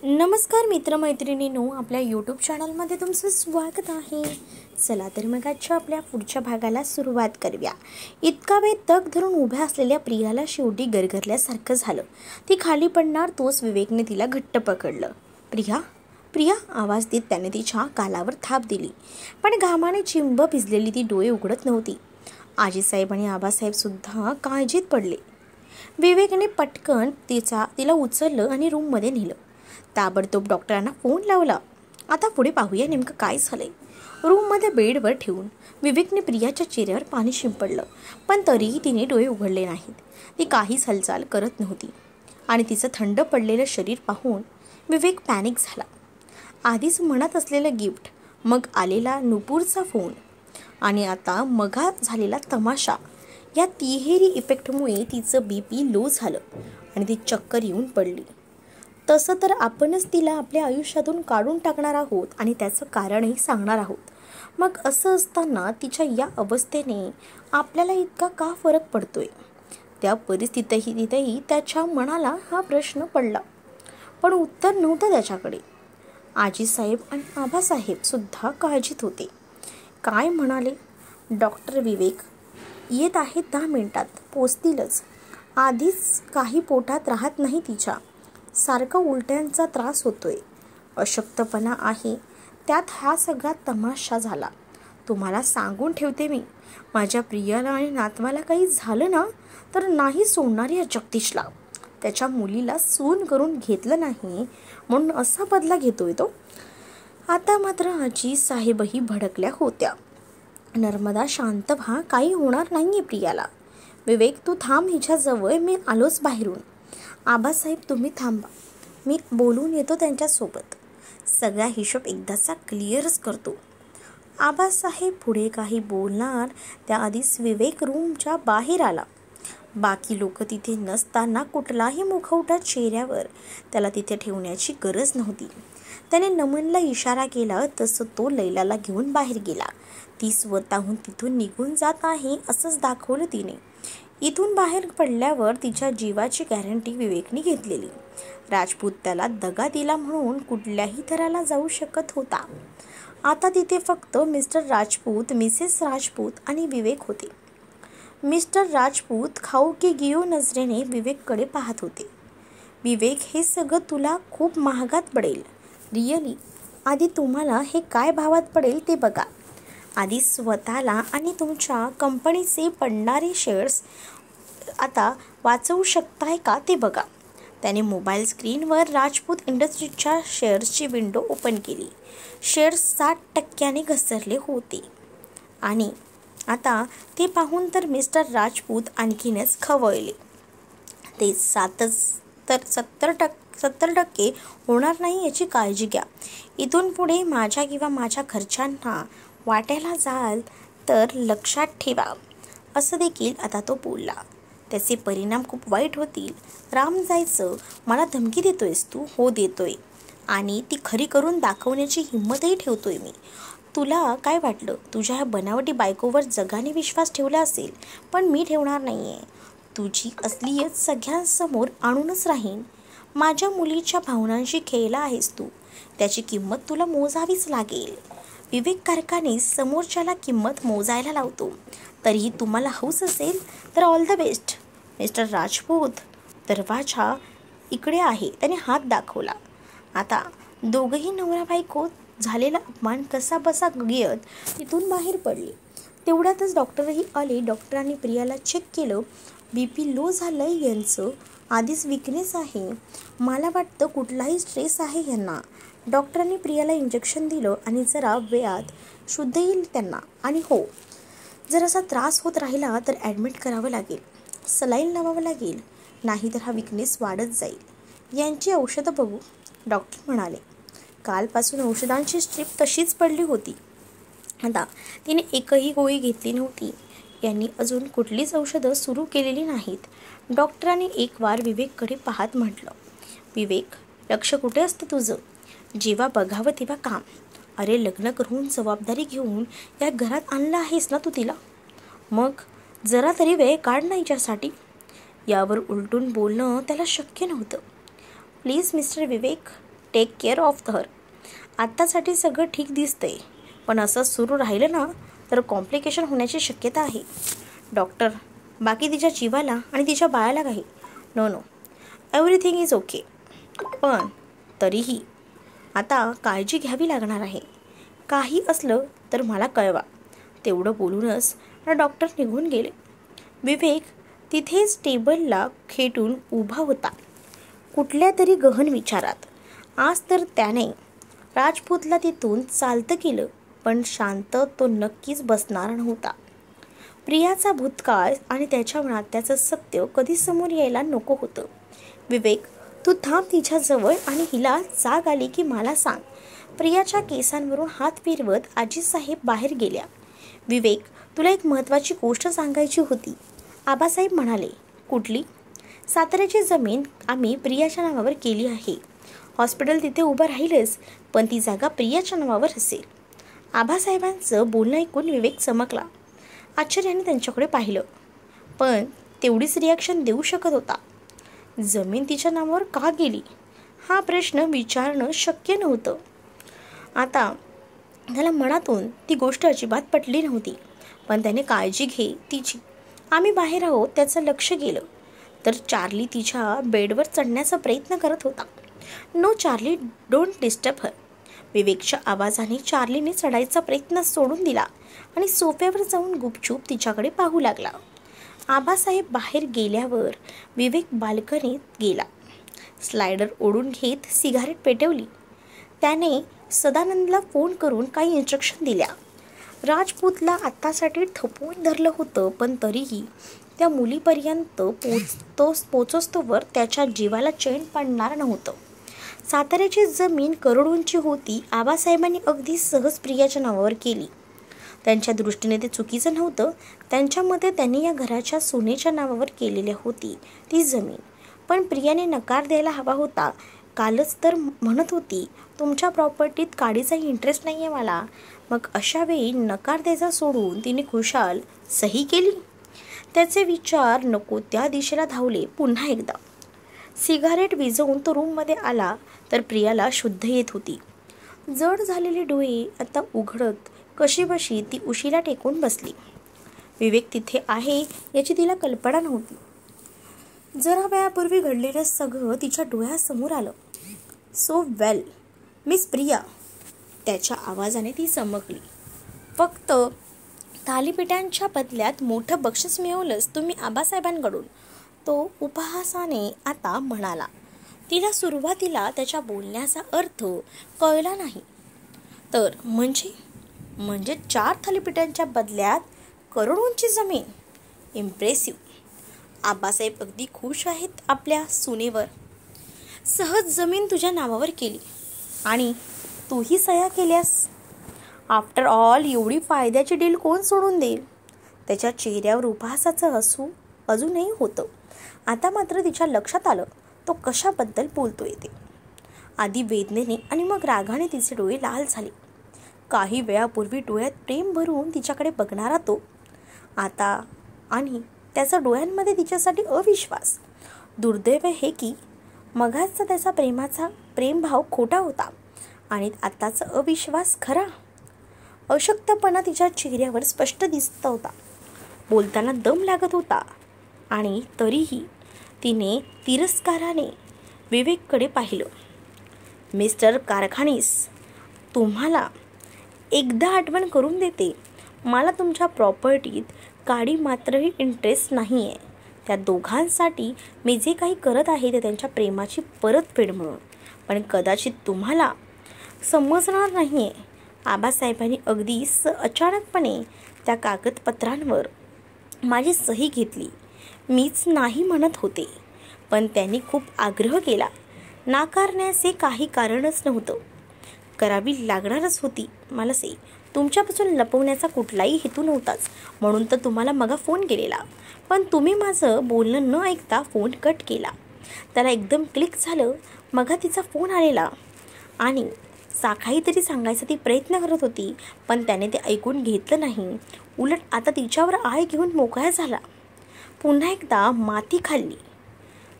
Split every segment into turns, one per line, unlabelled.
नमस्कार मित्रमैत्रिणींनो, आपल्या यूट्यूब चॅनलमध्ये तुमचं स्वागत आहे. चला तर मग आजच्या आपल्या पुढच्या भागाला सुरुवात करूया. इतका वेळ तग धरून उभ्या असलेल्या प्रियाला शेवटी गरगरल्यासारखं झालं. ती खाली पडणार तोच विवेकने तिला घट्ट पकडलं. प्रिया प्रिया आवाज देत त्याने तिच्या गालावर थाप दिली. पण घामाने चिंब भिजलेली ती डोळे उघडत नव्हती. आजीसाहेब आणि आबासाहेब सुद्धा काळजीत पडले. विवेकने पटकन तिला उचललं आणि रूममध्ये नेलं. ताबडतोब डॉक्टरांना फोन लावला. आता पुढे पाहूया नेमकं काय झालंय. रूममध्ये बेडवर ठेवून विवेकने प्रियाच्या चेहऱ्यावर पाणी शिंपडलं, पण तरीही तिने डोळे उघडले नाहीत. ती काहीच हालचाल करत नव्हती आणि तिचं थंड पडलेलं शरीर पाहून विवेक पॅनिक झाला. आधीच मनात असलेलं गिफ्ट, मग आलेला नुपूरचा फोन आणि आता मघा झालेला तमाशा, या तिहेरी इफेक्टमुळे तिचं BP लो झालं आणि ती चक्कर येऊन पडली. तसं तर आपणच तिला आपल्या आयुष्यातून काढून टाकणार आहोत आणि त्याचं कारणही सांगणार आहोत. मग असं असताना तिच्या या अवस्थेने आपल्याला इतका का फरक पडतोय? त्या परिस्थितीतही त्याच्या मनाला हा प्रश्न पडला, पण उत्तर नव्हतं त्याच्याकडे. आजीसाहेब आणि आबासाहेब सुद्धा काळजीत होते. काय म्हणाले? डॉक्टर विवेक येत आहेत, 10 मिनिटात पोचतीलच. आधीच काही पोटात राहत नाही तिच्या. सारखं उलट्यांचा त्रास होतोय, अशक्तपणा आहे, त्यात हा सगळा तमाशा झाला. तुम्हाला सांगून ठेवते मी, माझ्या प्रियाला आणि नातवाला काही झालं ना तर नाही सोडणार या जगदीशला. त्याच्या मुलीला सून करून घेतलं नाही म्हणून असा बदला घेतोय तो. आता मात्र आजी साहेबही भडकल्या होत्या. नर्मदा शांत व्हा, काही होणार नाहीये प्रियाला. विवेक तू थांब हिच्याजवळ, मी आलोच बाहेरून. आबासाहेब तुम्ही थांबा, मी बोलून येतो त्यांच्यासोबत. सगळा हिशोब एकदाचा क्लिअरच करतो. आबासाहेब पुढे काही बोलणार त्याआधीच विवेक रूमच्या बाहेर आला. बाकी लोक तिथे नसताना कुठलाही मुखवटा चेहऱ्यावर त्याला तिथे ठेवण्याची गरज नव्हती. त्याने नमनला इशारा केला तसं तो लैलाला घेऊन बाहेर गेला. ती स्वतःहून तिथून निघून जात आहे असंच दाखवलं तिने. इथून बाहेर पडल्यावर तिच्या जीवाची गॅरंटी विवेकने घेतलेली. राजपूत त्याला दगा दिला म्हणून कुठल्याही थराला जाऊ शकत होता. आता तिथे फक्त मिस्टर राजपूत, मिसेस राजपूत आणि विवेक होते. मिस्टर राजपूत खाऊ की गियो नजरेने विवेककडे पाहत होते. विवेक हे सगळं तुला खूप महागात पडेल. रिअली आधी तुम्हाला हे काय भावात पडेल ते बघा. आधी स्वतःला आणि तुमच्या कंपनीचे पडणारे शेअर्स आता वाचवू शकताय का ते बघा. त्याने मोबाईल स्क्रीनवर राजपूत इंडस्ट्रीजच्या शेअर्सची विंडो ओपन केली. शेअर्स 60% घसरले होते आणि आता ते पाहून तर मिस्टर राजपूत आणखीनच खवळले. ते 70% होणार नाही याची काळजी घ्या. इथून पुढे माझ्या किंवा माझ्या घरच्यांना वाटायला जाल तर लक्षात ठेवा. असं देखील आता तो बोलला. त्याचे परिणाम खूप वाईट होतील. राम जायचं, मला धमकी देतोयस तू? हो देतोय, आणि ती खरी करून दाखवण्याची हिंमतही ठेवतोय मी. तुला काय वाटलं तुझ्या ह्या बनावटी बायकोवर जगाने विश्वास ठेवला असेल, पण मी ठेवणार नाहीये. तुझी असलीयत सगळ्यांसमोर आणूनच राहीन. माझ्या मुलीच्या भावनांशी खेळला आहेस तू, त्याची किंमत तुला मोजावीच लागेल. विवेक कारखाने समोरच्याला किंमत मोजायला लावतो. तरीही तुम्हाला हौस असेल तर all the best. Mister Rajput दरवाजा इकडे आहे, त्याने हात दाखवला. आता दोघंही नवरा बायको झालेला अपमान कसा बसा गिळत तिथून बाहेर पडले. तेवढ्यातच डॉक्टरही आले. डॉक्टरांनी प्रियाला चेक केलं. BP लो झालंय यांचं, आधीच विकनेस आहे. मला वाटतं कुठलाही स्ट्रेस आहे यांना. डॉक्टरांनी प्रियाला इंजेक्शन दिलं आणि जरा वेळात शुद्ध येईल त्यांना. आणि हो, जर असा त्रास होत राहिला तर ॲडमिट करावं लागेल, सलाईन लावावं लागेल, नाहीतर हा विकनेस वाढत जाईल. यांची औषधं बघू, डॉक्टर म्हणाले. कालपासून औषधांची स्ट्रीप तशीच पडली होती. आता तिने एकही गोळी घेतली नव्हती. यांनी अजून कुठलीच औषधं सुरू केलेली नाहीत. डॉक्टरांनी एक वार विवेककडे पाहत म्हटलं, विवेक लक्ष कुठे असतं तुझं? जेव्हा बघावं तेव्हा काम. अरे लग्न करून जबाबदारी घेऊन या घरात आणलं आहेस ना तू तिला, मग जरा तरी वेळ काढ ना हिच्यासाठी. यावर उलटून बोलणं त्याला शक्य नव्हतं. Please mister Vivek, take care of her. आत्तासाठी सगळं ठीक दिसतंय, पण असं सुरू राहिलं ना तर कॉम्प्लिकेशन होण्याची शक्यता आहे. डॉक्टर, बाकी तिच्या जीवाला आणि तिच्या बाळाला काही? No no, everything is okay. पण तरीही आता काळजी घ्यावी लागणार आहे. काही असलं तर मला कळवा. तेवढं बोलूनच डॉक्टर निघून गेले. विवेक तिथेच टेबलला खेटून उभा होता, कुठल्या तरी गहन विचारात. आज तर त्याने राजपूतला तिथून चालतं केलं, पण शांत तो नक्कीच बसणार नव्हता. प्रियाचा भूतकाळ आणि त्याच्या मनात त्याचं सत्य कधी समोर यायला नको होतं. विवेक, तू थांब तिच्याजवळ आणि हिला जाग आली की मला सांग. प्रियाच्या केसांवरून हात फिरवत आजीसाहेब बाहेर गेल्या. विवेक, तुला एक महत्त्वाची गोष्ट सांगायची होती. आबासाहेब म्हणाले. कुठली? साताऱ्याची जमीन आम्ही प्रियाच्या नावावर केली आहे. हॉस्पिटल तिथे उभं राहीलच, पण ती जागा प्रियाच्या नावावर असेल. आबासाहेबांचं बोलणं ऐकून विवेक चमकला. आश्चर्याने त्यांच्याकडे पाहिलं, पण तेवढीच रिॲक्शन देऊ शकत होता. जमीन तिच्या नावावर का गेली हा प्रश्न विचारणं शक्य नव्हतं. आता त्याला मनातून ती गोष्ट अजिबात पटली नव्हती. पण त्याने काळजी घे तिची. आम्ही बाहेर आहोत त्याचं लक्ष गेलं तर चार्ली तिच्या बेडवर चढण्याचा प्रयत्न करत होता. No Charlie, don't disturb her. विवेकच्या आवाजाने चार्लीने चढायचा प्रयत्न सोडून दिला आणि सोफ्यावर जाऊन गुपचूप तिच्याकडे पाहू लागला. आबासाहेब बाहेर गेल्यावर विवेक बाल्कनीत गेला. स्लायडर ओढून घेत सिगारेट पेटवली. त्याने सदानंदला फोन करून काही इन्स्ट्रक्शन दिल्या. राजपूतला आत्तासाठी थपवून धरलं होतं, पण तरीही त्या मुलीपर्यंत पोचोस्तोवर त्याच्या जीवाला चैन पडणार नव्हतं. साताऱ्याची जमीन करोडोंची होती. आबासाहेबांनी अगदी सहज प्रियाच्या नावावर केली. त्यांच्या दृष्टीने ते चुकीचं नव्हतं. त्यांच्या मते त्यांनी या घराच्या सुनेच्या नावावर केलेली होती ती जमीन. पण प्रियाने नकार द्यायला हवा होता. कालच तर म्हणत होती, तुमच्या प्रॉपर्टीत काडीचाही इंटरेस्ट नाही आहे मला. मग अशा वेळी नकार द्यायचा सोडून तिने खुशाल सही केली. त्याचे विचार नको त्या दिशेला धावले. पुन्हा एकदा सिगारेट विझवून तो रूममध्ये आला तर प्रियाला शुद्ध येत होती. जड झालेले डोळे आता उघडत कशीबशी ती उशीला टेकून बसली. विवेक तिथे आहे याची तिला कल्पना नव्हती. जरा वेळापूर्वी घडलेलं सगळं तिच्या डोळ्यासमोर आलं. सो वेल मिस प्रिया, त्याच्या आवाजाने ती चमकली. फक्त थालीपीठांच्या बदल्यात मोठं बक्षीस मिळवलंच तुम्ही आबासाहेबांकडून, तो उपहासाने आता म्हणाला. तिला सुरुवातीला त्याच्या बोलण्याचा अर्थ कळला नाही. तर म्हणजे 4 थालीपीठांच्या बदल्यात करोडोंची जमीन. इम्प्रेसिव्ह. आबासाहेब अगदी खुश आहेत आपल्या सुनेवर. सहज जमीन तुझ्या नावावर केली आणि तूही सह्या केल्यास. आफ्टर ऑल एवढी फायद्याची डील कोण सोडून देईल? त्याच्या चेहऱ्यावर उपहासाचं हसू अजूनही होतं. आता मात्र तिच्या लक्षात आलं तो कशाबद्दल बोलतोय ते. आधी वेदनेने आणि मग रागाने तिचे डोळे लाल झाले. काही वेळापूर्वी डोळ्यात प्रेम भरून तिच्याकडे बघणारा तो आता, आणि त्याचा डोळ्यांमध्ये तिच्यासाठी अविश्वास. दुर्दैव हे की मगाचा त्याचा प्रेमभाव खोटा होता आणि आत्ताचा अविश्वास खरा. अशक्तपणा तिच्या चेहऱ्यावर स्पष्ट दिसत होता. बोलताना दम लागत होता आणि तरीही तिने तिरस्काराने विवेककडे पाहिलं. मिस्टर कारखानीस, तुम्हाला एकदा आठवण करून देते, मला तुमच्या प्रॉपर्टीत काडी मात्रही इंटरेस्ट नाही आहे. त्या दोघांसाठी मी जे काही करत आहे ते त्यांच्या प्रेमाची परतफेड म्हणून. पण कदाचित तुम्हाला समजणार नाही आहे. आबासाहेबांनी अगदी अचानकपणे त्या कागदपत्रांवर माझी सही घेतली. मीच नाही म्हणत होते, पण त्यांनी खूप आग्रह केला. नाकारण्याचे काही कारणच नव्हतं. करावी लागणारच होती मला सही. तुमच्यापासून लपवण्याचा कुठलाही हेतू नव्हताच, म्हणून तर तुम्हाला मग फोन केलेला. पण तुम्ही माझं बोलणं न ऐकता फोन कट केला. त्याला एकदम क्लिक झालं. मग तिचा फोन आलेला आणि काहीतरी सांगायचा ती प्रयत्न करत होती, पण त्याने ते ऐकून घेतलं नाही. उलट आता तिच्यावर आळ घेऊन मोकळा झाला. पुन्हा एकदा माती खाल्ली.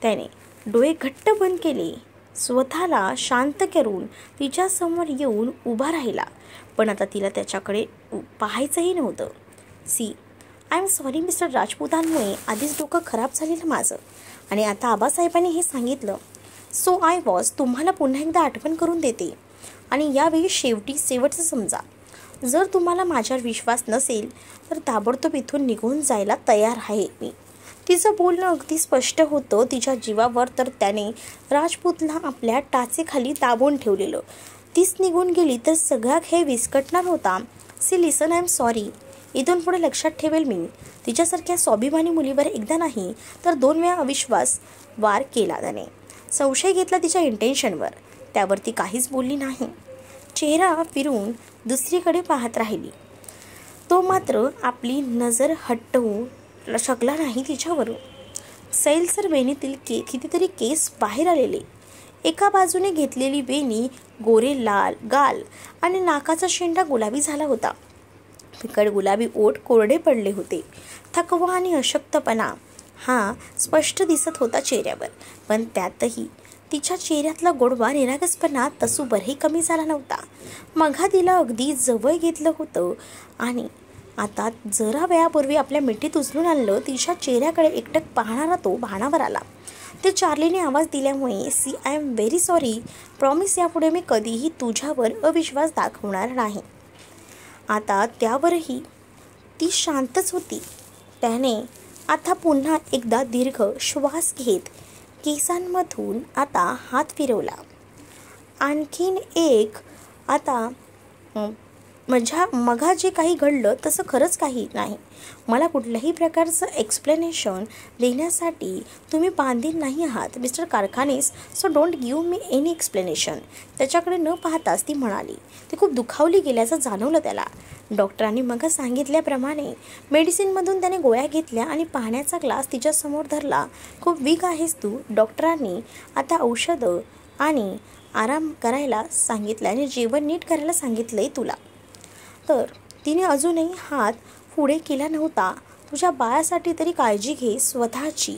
त्याने डोळे घट्ट बंद केले. स्वतःला शांत करून तिच्यासमोर येऊन उभा राहिला. पण आता तिला त्याच्याकडे पाहायचंही नव्हतं. See, I am sorry mister राजपुतांमुळे आधीच डोकं खराब झालेलं माझं, आणि आता आबासाहेबांनी हे सांगितलं. सो आय वॉज तुम्हाला पुन्हा एकदा आठवण करून देते, आणि यावेळी शेवटचं समजा. जर तुम्हाला माझ्यावर विश्वास नसेल तर ताबडतोब इथून निघून जायला तयार आहे मी. तिचं बोलणं अगदी स्पष्ट होतं तिच्या जीवावर. तर त्याने राजपूतला आपल्या टाचेखाली दाबून ठेवलेलं. तीच निघून गेली तर सगळा खेळ विस्कटणार होता. See listen, I am sorry. इथून पुढे लक्षात ठेवेल मी. तिच्यासारख्या स्वाभिमानी मुलीवर एकदा नाही तर 2 वेळा अविश्वास वार केला त्याने. संशय घेतला तिच्या इंटेन्शनवर. त्यावर ती काहीच बोलली नाही. चेहरा फिरून दुसरीकडे पाहत राहिली. तो मात्र आपली नजर हटवू शकला नाही तिच्यावरून. सैलसर वेणीतील कितीतरी केस बाहेर आलेले. एका बाजूने घेतलेली वेणी गोरे लाल गाल आणि नाकाचा शेंडा गुलाबी झाला होता. फिकट गुलाबी ओठ कोरडे पडले होते. थकवा आणि अशक्तपणा हा स्पष्ट दिसत होता चेहऱ्यावर. पण त्यातही तिच्या चेहऱ्यातला गोडवा निरागसपणा तसूभरही कमी झाला नव्हता. मघा तिला अगदी जवळ घेतलं होतं आणि आता जरा वेळापूर्वी आपल्या मिठीत उचलून आणलं. तिच्या चेहऱ्याकडे एकटक पाहणारा तो भानावर आला. ते चार्लीने आवाज दिल्यामुळे, see, I am very sorry. Promise, यापुढे मी कधीही तुझ्यावर अविश्वास दाखवणार नाही. आता त्यावरही ती शांतच होती. त्याने आता पुन्हा एकदा दीर्घ श्वास घेत केसांमधून आता हात फिरवला. आणखीन एक, आता मघा जे काही घडलं तसं खरंच काही नाही. मला कुठल्याही प्रकारचं एक्सप्लेनेशन देण्यासाठी तुम्ही बांधील नाही आहात mister Karkhanis. So don't give me any explanation. त्याच्याकडे न पाहताच ती म्हणाली. ती खूप दुखावली गेल्याचं जाणवलं त्याला. डॉक्टरांनी मग सांगितल्याप्रमाणे मेडिसिनमधून त्याने गोळ्या घेतल्या आणि पाण्याचा ग्लास तिच्यासमोर धरला. खूप वीक आहेस तू. डॉक्टरांनी आता औषधं आणि आराम करायला सांगितलं आणि जेवण नीट करायला सांगितलंय तुला. तर तिने अजूनही हात पुढे केला नव्हता. तुझ्या बाळासाठी तरी काळजी घे स्वतःची.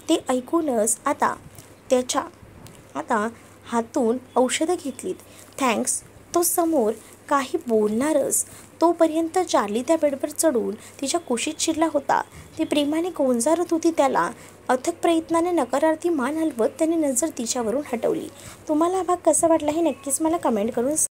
ते ऐकूनच आता त्याच्या हातून औषधं घेतलीत. थँक्स. तो समोर काही बोलणारच तोपर्यंत चार्ली त्या बेडवर चढून तिच्या कुशीत शिरला होता. ती प्रेमाने गोंजारत होती त्याला. अथक प्रयत्नाने नकारार्थी मान हलवत त्याने नजर तिच्यावरून हटवली. तुम्हाला हा भाग कसा वाटला हे नक्कीच मला कमेंट करून